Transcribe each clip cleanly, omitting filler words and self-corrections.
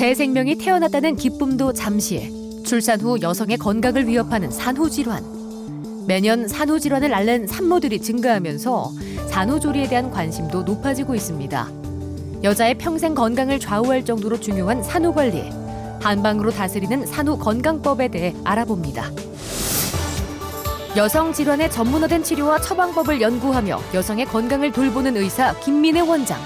새 생명이 태어났다는 기쁨도 잠시, 출산 후 여성의 건강을 위협하는 산후질환. 매년 산후질환을 앓는 산모들이 증가하면서 산후조리에 대한 관심도 높아지고 있습니다. 여자의 평생 건강을 좌우할 정도로 중요한 산후관리, 한방으로 다스리는 산후건강법에 대해 알아봅니다. 여성 질환의 전문화된 치료와 처방법을 연구하며 여성의 건강을 돌보는 의사 김민혜 원장.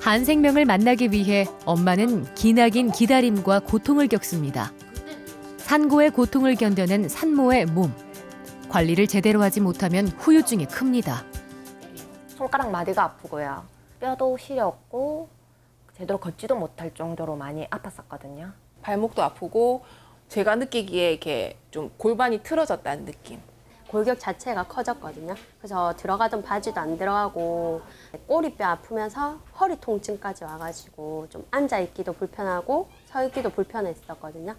한 생명을 만나기 위해 엄마는 기나긴 기다림과 고통을 겪습니다. 산고의 고통을 견뎌낸 산모의 몸. 관리를 제대로 하지 못하면 후유증이 큽니다. 손가락 마디가 아프고요. 뼈도 시렸고 제대로 걷지도 못할 정도로 많이 아팠었거든요. 발목도 아프고 제가 느끼기에 이렇게 좀 골반이 틀어졌다는 느낌. 골격 자체가 커졌거든요. 그래서 들어가던 바지도 안 들어가고 꼬리뼈 아프면서 허리 통증까지 와가지고 좀 앉아있기도 불편하고 서있기도 불편했었거든요.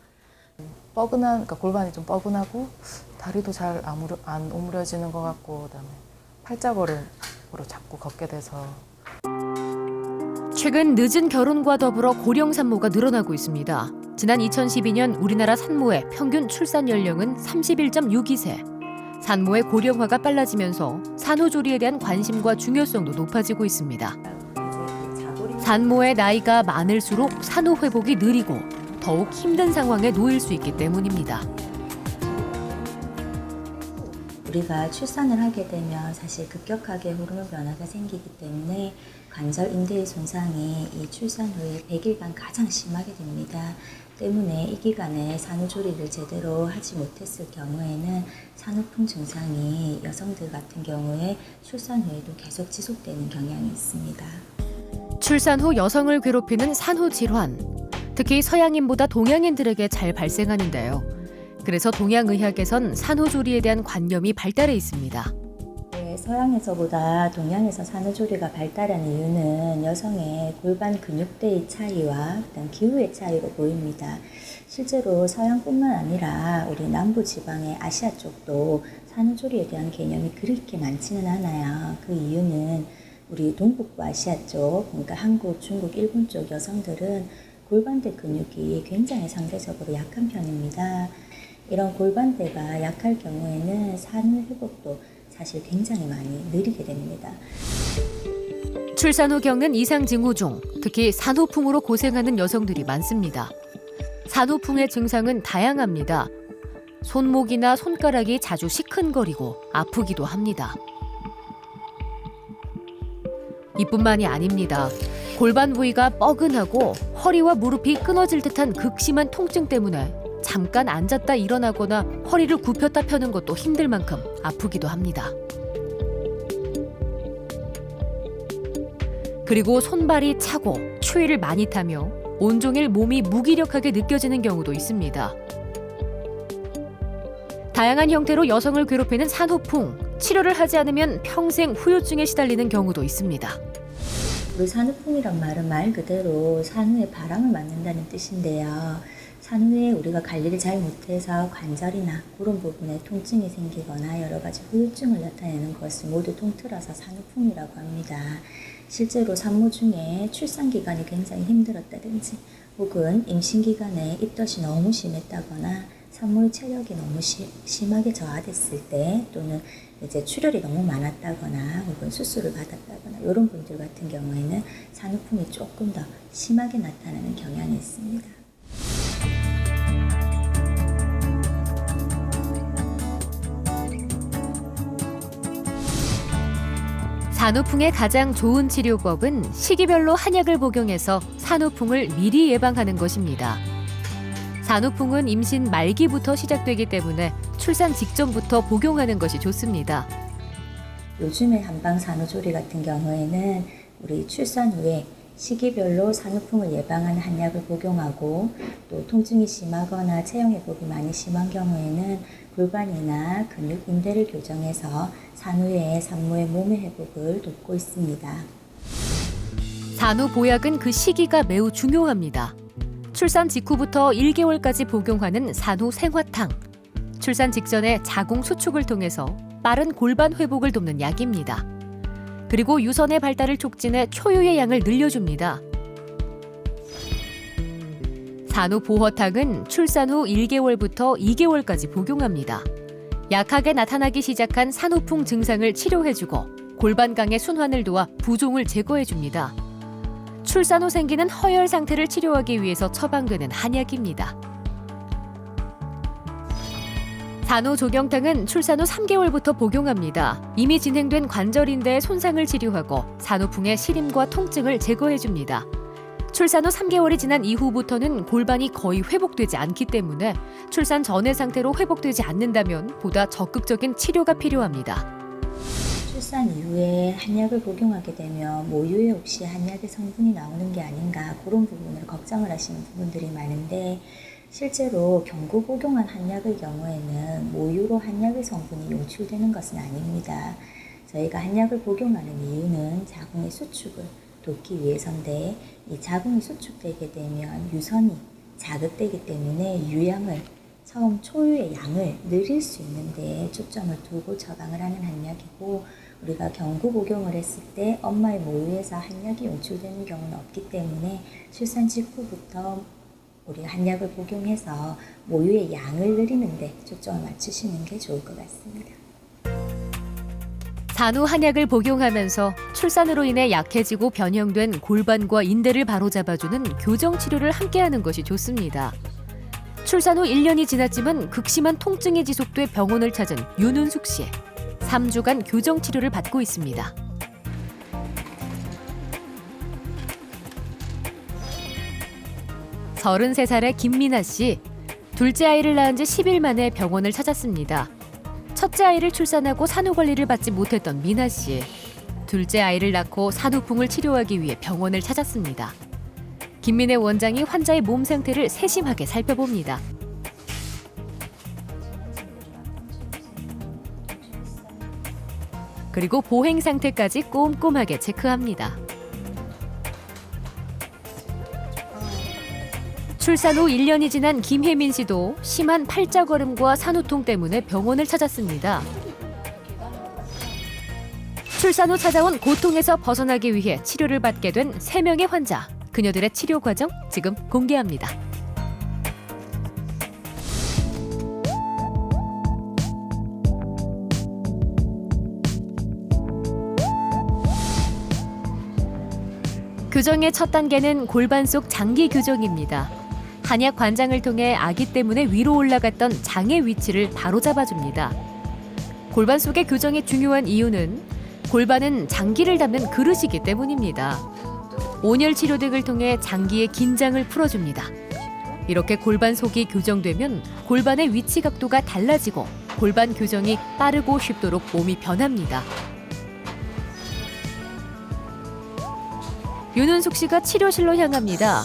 뻐근한, 그러니까 골반이 좀 뻐근하고 다리도 잘 안 오므려지는 것 같고 그다음에 팔자걸음으로 자꾸 걷게 돼서. 최근 늦은 결혼과 더불어 고령 산모가 늘어나고 있습니다. 지난 2012년 우리나라 산모의 평균 출산 연령은 31.62세. 산모의 고령화가 빨라지면서 산후조리에 대한 관심과 중요성도 높아지고 있습니다. 산모의 나이가 많을수록 산후 회복이 느리고 더욱 힘든 상황에 놓일 수 있기 때문입니다. 우리가 출산을 하게 되면 사실 급격하게 호르몬 변화가 생기기 때문에 관절 인대의 손상이 이 출산 후에 100일간 가장 심하게 됩니다. 때문에 이 기간에 산후조리를 제대로 하지 못했을 경우에는 산후풍 증상이 여성들 같은 경우에 출산 후에도 계속 지속되는 경향이 있습니다. 출산 후 여성을 괴롭히는 산후질환. 특히 서양인보다 동양인들에게 잘 발생하는데요. 그래서 동양의학에선 산후조리에 대한 관념이 발달해 있습니다. 서양에서보다 동양에서 산후조리가 발달한 이유는 여성의 골반 근육대의 차이와 그다음 기후의 차이로 보입니다. 실제로 서양뿐만 아니라 우리 남부지방의 아시아 쪽도 산후조리에 대한 개념이 그렇게 많지는 않아요. 그 이유는 우리 동북부 아시아 쪽, 그러니까 한국, 중국, 일본 쪽 여성들은 골반대 근육이 굉장히 상대적으로 약한 편입니다. 이런 골반대가 약할 경우에는 산후 회복도 사실 굉장히 많이 느리게 됩니다. 출산 후 겪는 이상 징후 중 특히 산후풍으로 고생하는 여성들이 많습니다. 산후풍의 증상은 다양합니다. 손목이나 손가락이 자주 시큰거리고 아프기도 합니다. 이뿐만이 아닙니다. 골반 부위가 뻐근하고 허리와 무릎이 끊어질 듯한 극심한 통증 때문에 잠깐 앉았다 일어나거나 허리를 굽혔다 펴는 것도 힘들 만큼 아프기도 합니다. 그리고 손발이 차고 추위를 많이 타며 온종일 몸이 무기력하게 느껴지는 경우도 있습니다. 다양한 형태로 여성을 괴롭히는 산후풍, 치료를 하지 않으면 평생 후유증에 시달리는 경우도 있습니다. 우리 산후풍이란 말은 말 그대로 산후에 바람을 맞는다는 뜻인데요. 산후에 우리가 관리를 잘 못해서 관절이나 그런 부분에 통증이 생기거나 여러 가지 후유증을 나타내는 것을 모두 통틀어서 산후풍이라고 합니다. 실제로 산모 중에 출산 기간이 굉장히 힘들었다든지 혹은 임신 기간에 입덧이 너무 심했다거나 산모의 체력이 너무 심하게 저하됐을 때 또는 이제 출혈이 너무 많았다거나 혹은 수술을 받았다거나 이런 분들 같은 경우에는 산후풍이 조금 더 심하게 나타나는 경향이 있습니다. 산후풍의 가장 좋은 치료법은 시기별로 한약을 복용해서 산후풍을 미리 예방하는 것입니다. 산후풍은 임신 말기부터 시작되기 때문에 출산 직전부터 복용하는 것이 좋습니다. 요즘의 한방 산후조리 같은 경우에는 우리 출산 후에 시기별로 산후풍을 예방하는 한약을 복용하고 또 통증이 심하거나 체형 회복이 많이 심한 경우에는 골반이나 근육 인대를 교정해서 산후에 산모의 몸의 회복을 돕고 있습니다. 산후 보약은 그 시기가 매우 중요합니다. 출산 직후부터 1개월까지 복용하는 산후 생화탕. 출산 직전에 자궁 수축을 통해서 빠른 골반 회복을 돕는 약입니다. 그리고 유선의 발달을 촉진해 초유의 양을 늘려줍니다. 산후보호탕은 출산 후 1개월부터 2개월까지 복용합니다. 약하게 나타나기 시작한 산후풍 증상을 치료해주고 골반강의 순환을 도와 부종을 제거해줍니다. 출산 후 생기는 허열 상태를 치료하기 위해서 처방되는 한약입니다. 산후조경탕은 출산 후 3개월부터 복용합니다. 이미 진행된 관절인대의 손상을 치료하고 산후풍의 시림과 통증을 제거해줍니다. 출산 후 3개월이 지난 이후부터는 골반이 거의 회복되지 않기 때문에 출산 전의 상태로 회복되지 않는다면 보다 적극적인 치료가 필요합니다. 출산 이후에 한약을 복용하게 되면 모유에 혹시 한약의 성분이 나오는 게 아닌가 그런 부분을 걱정을 하시는 부분들이 많은데 실제로 경구 복용한 한약의 경우에는 모유로 한약의 성분이 용출되는 것은 아닙니다. 저희가 한약을 복용하는 이유는 자궁의 수축을 돕기 위해서인데 이 자궁이 수축되게 되면 유선이 자극되기 때문에 유양을 처음 초유의 양을 늘릴 수 있는데 초점을 두고 처방을 하는 한약이고 우리가 경구 복용을 했을 때 엄마의 모유에서 한약이 용출되는 경우는 없기 때문에 출산 직후부터 우리 한약을 복용해서 모유의 양을 늘리는 데 초점을 맞추시는 게 좋을 것 같습니다. 산후 한약을 복용하면서 출산으로 인해 약해지고 변형된 골반과 인대를 바로잡아주는 교정 치료를 함께하는 것이 좋습니다. 출산 후 1년이 지났지만 극심한 통증이 지속돼 병원을 찾은 윤은숙 씨. 3주간 교정 치료를 받고 있습니다. 서른세 살의 김민아 씨. 둘째 아이를 낳은 지 10일 만에 병원을 찾았습니다. 첫째 아이를 출산하고 산후관리를 받지 못했던 민아 씨. 둘째 아이를 낳고 산후풍을 치료하기 위해 병원을 찾았습니다. 김민혜 원장이 환자의 몸 상태를 세심하게 살펴봅니다. 그리고 보행 상태까지 꼼꼼하게 체크합니다. 출산 후 1년이 지난 김혜민 씨도 심한 팔자거름과 산후통 때문에 병원을 찾았습니다. 출산 후 찾아온 고통에서 벗어나기 위해 치료를 받게 된 3명의 환자. 그녀들의 치료 과정 지금 공개합니다. 교정의 첫 단계는 골반 속 장기 교정입니다. 한약 관장을 통해 아기 때문에 위로 올라갔던 장의 위치를 바로잡아줍니다. 골반 속의 교정이 중요한 이유는 골반은 장기를 담는 그릇이기 때문입니다. 온열 치료 등을 통해 장기의 긴장을 풀어줍니다. 이렇게 골반 속이 교정되면 골반의 위치 각도가 달라지고 골반 교정이 빠르고 쉽도록 몸이 변합니다. 윤은숙 씨가 치료실로 향합니다.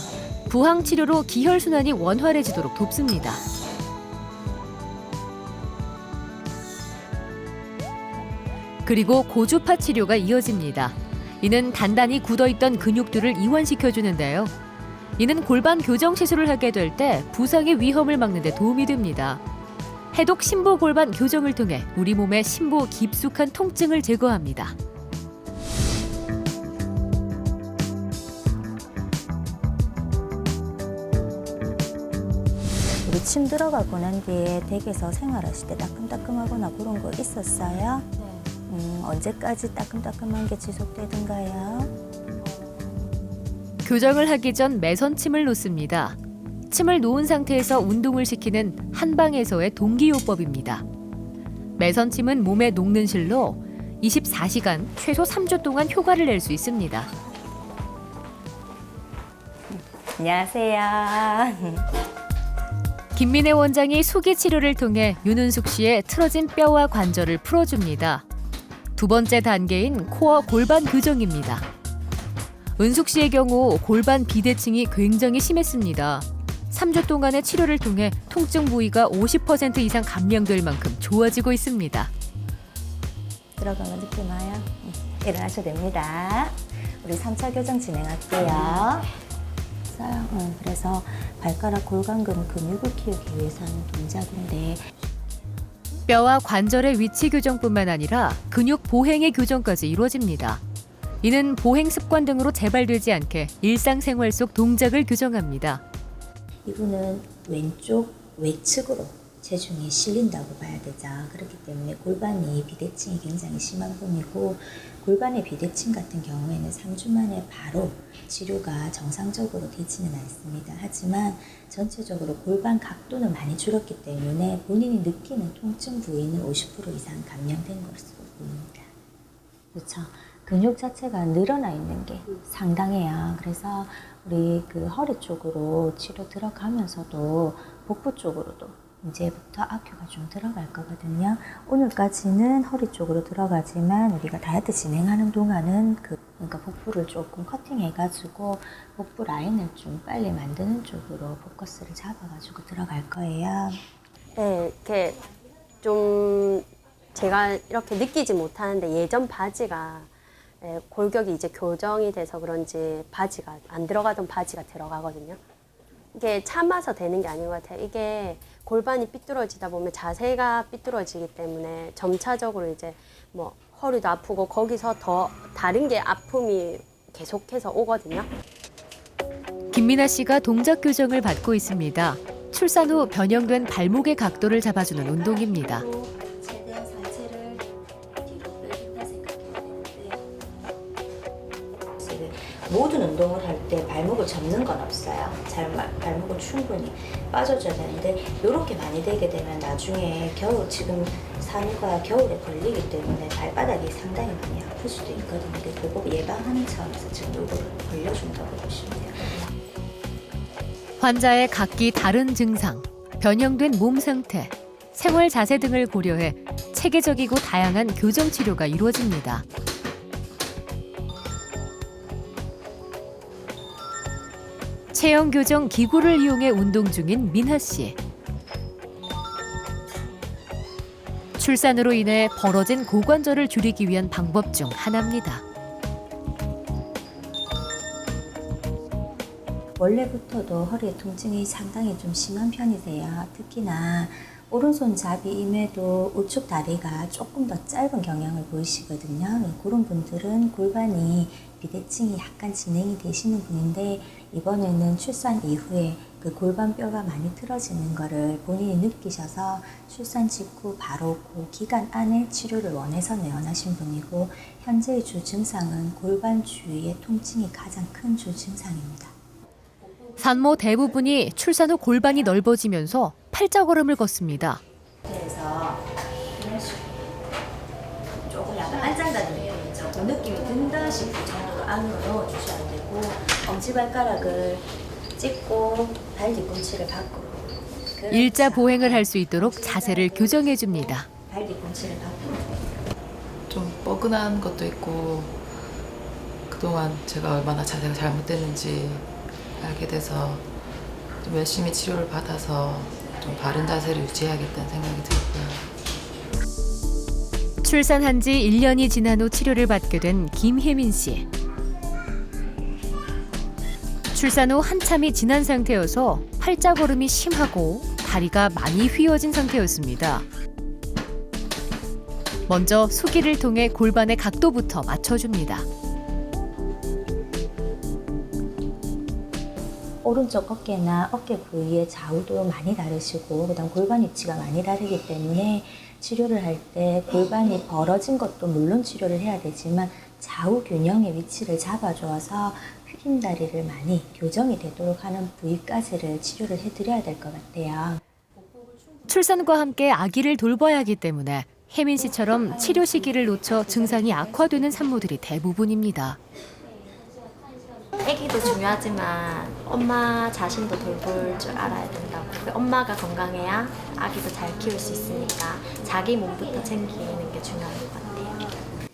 부항 치료로 기혈 순환이 원활해지도록 돕습니다. 그리고 고주파 치료가 이어집니다. 이는 단단히 굳어있던 근육들을 이완시켜주는데요. 이는 골반 교정 시술을 하게 될 때 부상의 위험을 막는 데 도움이 됩니다. 해독 심부 골반 교정을 통해 우리 몸의 심부 깊숙한 통증을 제거합니다. 우리 침 들어가고 난 뒤에 댁에서 생활하실 때 따끔따끔하거나 그런 거 있었어요? 언제까지 따끔따끔한 게 지속되던가요? 교정을 하기 전 매선침을 놓습니다. 침을 놓은 상태에서 운동을 시키는 한방에서의 동기요법입니다. 매선침은 몸에 녹는 실로 24시간 최소 3주 동안 효과를 낼 수 있습니다. 안녕하세요. 김민혜 원장이 수기 치료를 통해 윤은숙 씨의 틀어진 뼈와 관절을 풀어줍니다. 두 번째 단계인 코어 골반 교정입니다. 은숙 씨의 경우 골반 비대칭이 굉장히 심했습니다. 3주 동안의 치료를 통해 통증 부위가 50% 이상 감량될 만큼 좋아지고 있습니다. 들어간 거 느낌 와요? 일어나셔도 됩니다. 우리 3차 교정 진행할게요. 그래서 발가락 골반근 근육을 키우기 위해서 하는 동작인데 뼈와 관절의 위치 교정뿐만 아니라 근육 보행의 교정까지 이루어집니다. 이는 보행 습관 등으로 재발되지 않게 일상생활 속 동작을 교정합니다. 이분은 왼쪽 외측으로 체중이 실린다고 봐야 되죠. 그렇기 때문에 골반이 비대칭이 굉장히 심한 분이고, 골반의 비대칭 같은 경우에는 3주 만에 바로 치료가 정상적으로 되지는 않습니다. 하지만 전체적으로 골반 각도는 많이 줄었기 때문에 본인이 느끼는 통증 부위는 50% 이상 감량된 것으로 보입니다. 그렇죠. 근육 자체가 늘어나 있는 게 상당해요. 그래서 우리 그 허리 쪽으로 치료 들어가면서도 복부 쪽으로도 이제부터 아큐가 좀 들어갈 거거든요. 오늘까지는 허리 쪽으로 들어가지만 우리가 다이어트 진행하는 동안은 그러니까 복부를 조금 커팅해가지고 복부 라인을 좀 빨리 만드는 쪽으로 포커스를 잡아가지고 들어갈 거예요. 네, 이렇게 좀 제가 이렇게 느끼지 못하는데 예전 바지가 골격이 이제 교정이 돼서 그런지 바지가 안 들어가던 바지가 들어가거든요. 이게 참아서 되는 게 아닌 것 같아요. 이게 골반이 삐뚤어지다 보면 자세가 삐뚤어지기 때문에 점차적으로 이제 뭐 허리도 아프고 거기서 더 다른 게 아픔이 계속해서 오거든요. 김민아 씨가 동작 교정을 받고 있습니다. 출산 후 변형된 발목의 각도를 잡아주는 운동입니다. 최대한 상체를 뒤로 빼준다 생각해야 되는데, 모든 운동을 할 때 발목을 접는 건 없어요. 발목을 충분히 빠져줘야 되는데, 이렇게 많이 되게 되면 나중에 겨울, 지금 산후가 겨울에 걸리기 때문에 발바닥이 상당히 많이 아플 수도 있거든요. 그거 예방하는 차원에서 지금 이거를 벌려준다고 보시면 돼요. 환자의 각기 다른 증상, 변형된 몸 상태, 생활 자세 등을 고려해 체계적이고 다양한 교정 치료가 이루어집니다. 체형 교정 기구를 이용해 운동 중인 민하 씨. 출산으로 인해 벌어진 고관절을 줄이기 위한 방법 중 하나입니다. 원래부터도 허리에 통증이 상당히 좀 심한 편이세요. 특히나 오른손잡이임에도 우측 다리가 조금 더 짧은 경향을 보이시거든요. 그런 분들은 골반이 비대칭이 약간 진행이 되시는 분인데, 이번에는 출산 이후에 그 골반뼈가 많이 틀어지는 거를 본인이 느끼셔서 출산 직후 바로 그 기간 안에 치료를 원해서 내원하신 분이고, 현재의 주 증상은 골반 주위의 통증이 가장 큰 주 증상입니다. 산모 대부분이 출산 후 골반이 넓어지면서 팔자걸음을 걷습니다. 그래서 이런 식으로 조금 약간 안짱다는 느낌이죠. 그 느낌이 든다 싶을 정도로 안으로 넣어주셔야 되고, 엄지발가락을 찍고 발 뒤꿈치를 밖으로. 일자 보행을 할 수 있도록 자세를 교정해 줍니다. 발 뒤꿈치를 밖으로. 좀 뻐근한 것도 있고, 그동안 제가 얼마나 자세가 잘못됐는지 알게 돼서 좀 열심히 치료를 받아서 좀 바른 자세를 유지해야겠다는 생각이 들고요. 출산한 지 1년이 지난 후 치료를 받게 된 김혜민 씨. 출산 후 한참이 지난 상태여서 팔자걸음이 심하고 다리가 많이 휘어진 상태였습니다. 먼저 수기를 통해 골반의 각도부터 맞춰줍니다. 오른쪽 어깨나 어깨 부위의 좌우도 많이 다르시고, 그다음 골반 위치가 많이 다르기 때문에 치료를 할 때 골반이 벌어진 것도 물론 치료를 해야 되지만 좌우 균형의 위치를 잡아줘서 휘김다리를 많이 교정이 되도록 하는 부위까지를 치료를 해드려야 될 것 같아요. 출산과 함께 아기를 돌봐야 하기 때문에 혜민 씨처럼 치료 시기를 놓쳐 증상이 악화되는 산모들이 대부분입니다. 아기도 중요하지만 엄마 자신도 돌볼 줄 알아야 된다고. 엄마가 건강해야 아기도 잘 키울 수 있으니까 자기 몸부터 챙기는 게 중요한 것 같아요.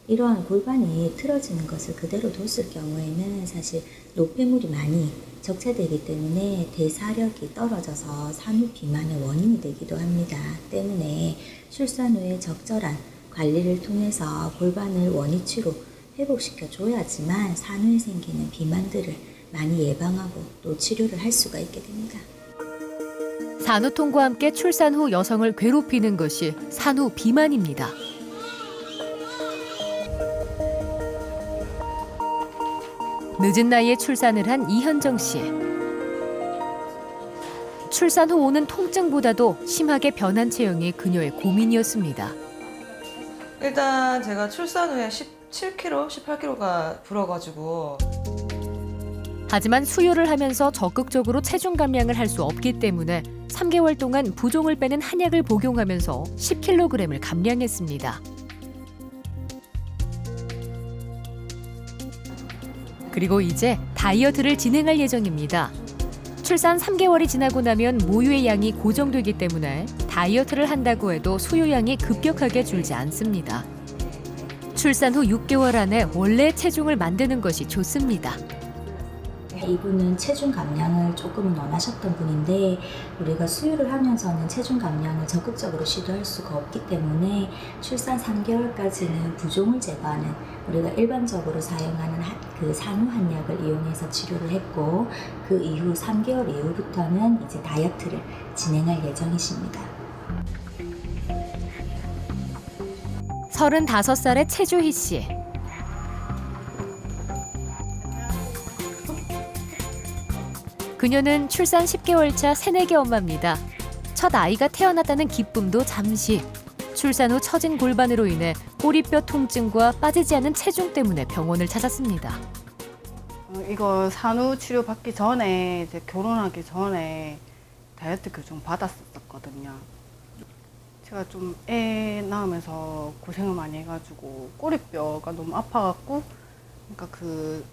이러한 골반이 틀어지는 것을 그대로 뒀을 경우에는 사실 노폐물이 많이 적체되기 때문에 대사력이 떨어져서 산후 비만의 원인이 되기도 합니다. 때문에 출산 후에 적절한 관리를 통해서 골반을 원위치로 회복시켜 줘야지만 산후에 생기는 비만들을 많이 예방하고 또 치료를 할 수가 있게 됩니다. 산후통과 함께 출산 후 여성을 괴롭히는 것이 산후 비만입니다. 늦은 나이에 출산을 한 이현정 씨. 출산 후 오는 통증보다도 심하게 변한 체형이 그녀의 고민이었습니다. 일단 제가 출산 후에 17kg, 18kg가 불어가지고 하지만 수유를 하면서 적극적으로 체중 감량을 할 수 없기 때문에 3개월 동안 부종을 빼는 한약을 복용하면서 10kg을 감량했습니다. 그리고 이제 다이어트를 진행할 예정입니다. 출산 3개월이 지나고 나면 모유의 양이 고정되기 때문에 다이어트를 한다고 해도 수유량이 급격하게 줄지 않습니다. 출산 후 6개월 안에 원래의 체중을 만드는 것이 좋습니다. 이분은 체중 감량을 조금은 원하셨던 분인데 우리가 수유를 하면서는 체중 감량을 적극적으로 시도할 수가 없기 때문에 출산 3개월까지는 부종을 제거하는 우리가 일반적으로 사용하는 그 산후 한약을 이용해서 치료를 했고 그 이후 3개월 이후부터는 이제 다이어트를 진행할 예정이십니다. 35살의 최주희 씨. 그녀는 출산 10개월 차 새내기 엄마입니다. 첫 아이가 태어났다는 기쁨도 잠시. 출산 후 처진 골반으로 인해 꼬리뼈 통증과 빠지지 않는 체중 때문에 병원을 찾았습니다. 이거 산후 치료 받기 전에 이제 결혼하기 전에 다이어트 교정 받았었거든요. 제가 좀 애 낳으면서 고생을 많이 해가지고 꼬리뼈가 너무 아파갖고 그러니까 그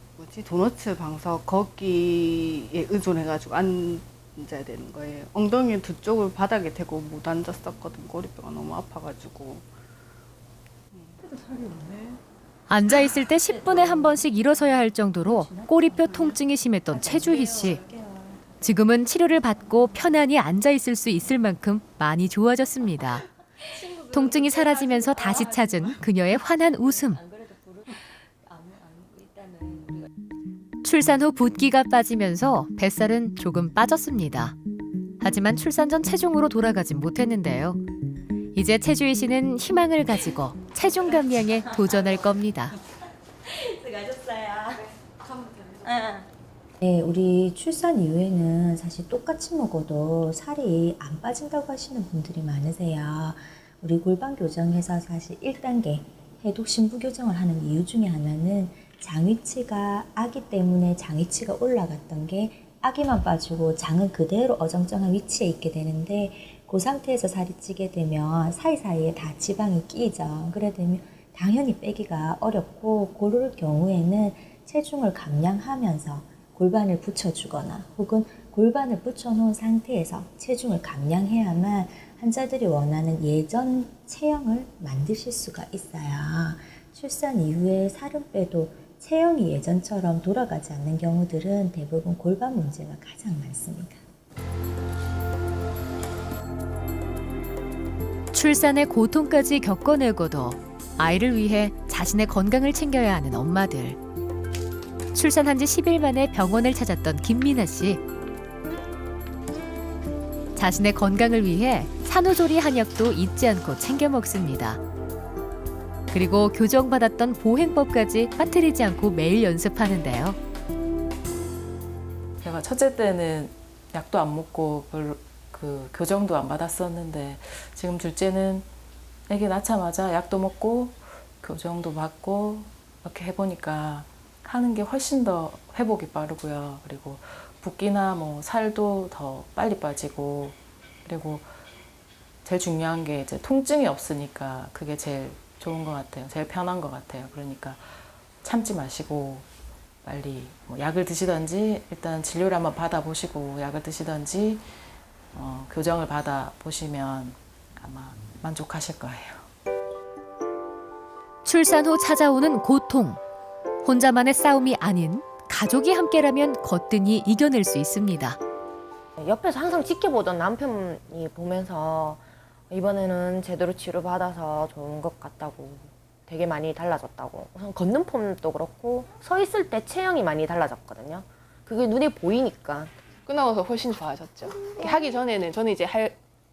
도너츠 방석 거기에 의존해가지고 앉아야 되는 거예요. 엉덩이 두 쪽을 바닥에 대고 못 앉았었거든. 꼬리뼈가 너무 아파가지고. 앉아있을 때 10분에 한 번씩 일어서야 할 정도로 꼬리뼈 통증이 심했던 최주희 씨. 지금은 치료를 받고 편안히 앉아있을 수 있을 만큼 많이 좋아졌습니다. 통증이 사라지면서 다시 찾은 그녀의 환한 웃음. 출산 후 붓기가 빠지면서 뱃살은 조금 빠졌습니다. 하지만 출산 전 체중으로 돌아가진 못했는데요. 이제 최주희 씨는 희망을 가지고 체중 감량에 도전할 겁니다. 네, 우리 출산 이후에는 사실 똑같이 먹어도 살이 안 빠진다고 하시는 분들이 많으세요. 우리 골반 교정에서 사실 1단계 해독 신부 교정을 하는 이유 중에 하나는 장위치가 아기 때문에 장위치가 올라갔던 게 아기만 빠지고 장은 그대로 어정쩡한 위치에 있게 되는데 그 상태에서 살이 찌게 되면 사이사이에 다 지방이 끼죠. 그래 되면 당연히 빼기가 어렵고 그럴 경우에는 체중을 감량하면서 골반을 붙여주거나 혹은 골반을 붙여놓은 상태에서 체중을 감량해야만 환자들이 원하는 예전 체형을 만드실 수가 있어요. 출산 이후에 살은 빼도 체형이 예전처럼 돌아가지 않는 경우들은 대부분 골반 문제가 가장 많습니다. 출산의 고통까지 겪어내고도 아이를 위해 자신의 건강을 챙겨야 하는 엄마들. 출산한 지 10일 만에 병원을 찾았던 김민아 씨. 자신의 건강을 위해 산후조리 한약도 잊지 않고 챙겨 먹습니다. 그리고 교정받았던 보행법까지 빠뜨리지 않고 매일 연습하는데요. 제가 첫째 때는 약도 안 먹고 별로 그 교정도 안 받았었는데 지금 둘째는 애기 낳자마자 약도 먹고 교정도 받고 이렇게 해보니까 하는 게 훨씬 더 회복이 빠르고요. 그리고 붓기나 뭐 살도 더 빨리 빠지고 그리고 제일 중요한 게 이제 통증이 없으니까 그게 제일 좋은 것 같아요. 제일 편한 것 같아요. 그러니까 참지 마시고 빨리 뭐 약을 드시든지 일단 진료를 한번 받아보시고 약을 드시든지 교정을 받아보시면 아마 만족하실 거예요. 출산 후 찾아오는 고통. 혼자만의 싸움이 아닌 가족이 함께라면 거뜬히 이겨낼 수 있습니다. 옆에서 항상 지켜보던 남편이 보면서 이번에는 제대로 치료받아서 좋은 것 같다고 되게 많이 달라졌다고. 우선 걷는 폼도 그렇고 서 있을 때 체형이 많이 달라졌거든요. 그게 눈에 보이니까. 끝나고서 훨씬 좋아졌죠. 하기 전에는 저는 이제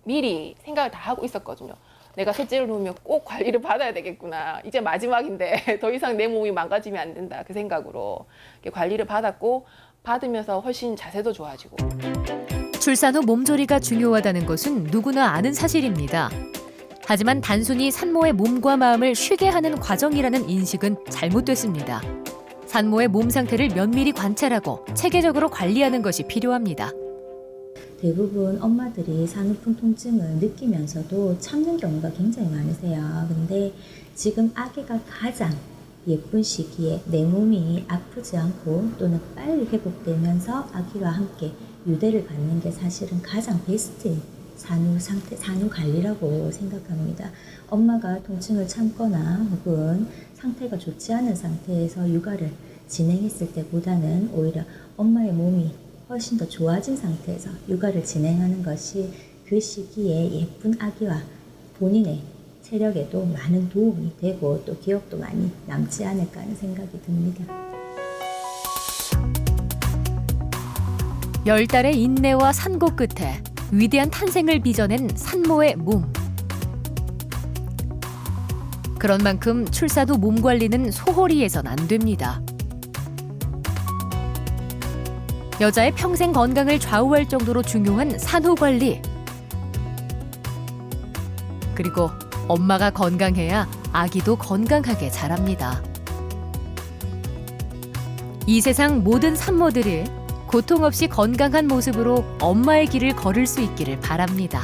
미리 생각을 다 하고 있었거든요. 내가 셋째를 놓으면 꼭 관리를 받아야 되겠구나. 이제 마지막인데 더 이상 내 몸이 망가지면 안 된다. 그 생각으로 관리를 받았고 받으면서 훨씬 자세도 좋아지고. 출산 후 몸조리가 중요하다는 것은 누구나 아는 사실입니다. 하지만 단순히 산모의 몸과 마음을 쉬게 하는 과정이라는 인식은 잘못됐습니다. 산모의 몸 상태를 면밀히 관찰하고 체계적으로 관리하는 것이 필요합니다. 대부분 엄마들이 산후풍 통증을 느끼면서도 참는 경우가 굉장히 많으세요. 근데 지금 아기가 가장 예쁜 시기에 내 몸이 아프지 않고 또는 빨리 회복되면서 아기와 함께 유대를 받는 게 사실은 가장 베스트인 산후 관리라고 생각합니다. 엄마가 통증을 참거나 혹은 상태가 좋지 않은 상태에서 육아를 진행했을 때보다는 오히려 엄마의 몸이 훨씬 더 좋아진 상태에서 육아를 진행하는 것이 그 시기에 예쁜 아기와 본인의 체력에도 많은 도움이 되고 또 기억도 많이 남지 않을까 하는 생각이 듭니다. 10달의 인내와 산고 끝에 위대한 탄생을 빚어낸 산모의 몸. 그런 만큼 출산 후 몸 관리는 소홀히 해선 안 됩니다. 여자의 평생 건강을 좌우할 정도로 중요한 산후 관리. 그리고 엄마가 건강해야 아기도 건강하게 자랍니다. 이 세상 모든 산모들이 고통 없이 건강한 모습으로 엄마의 길을 걸을 수 있기를 바랍니다.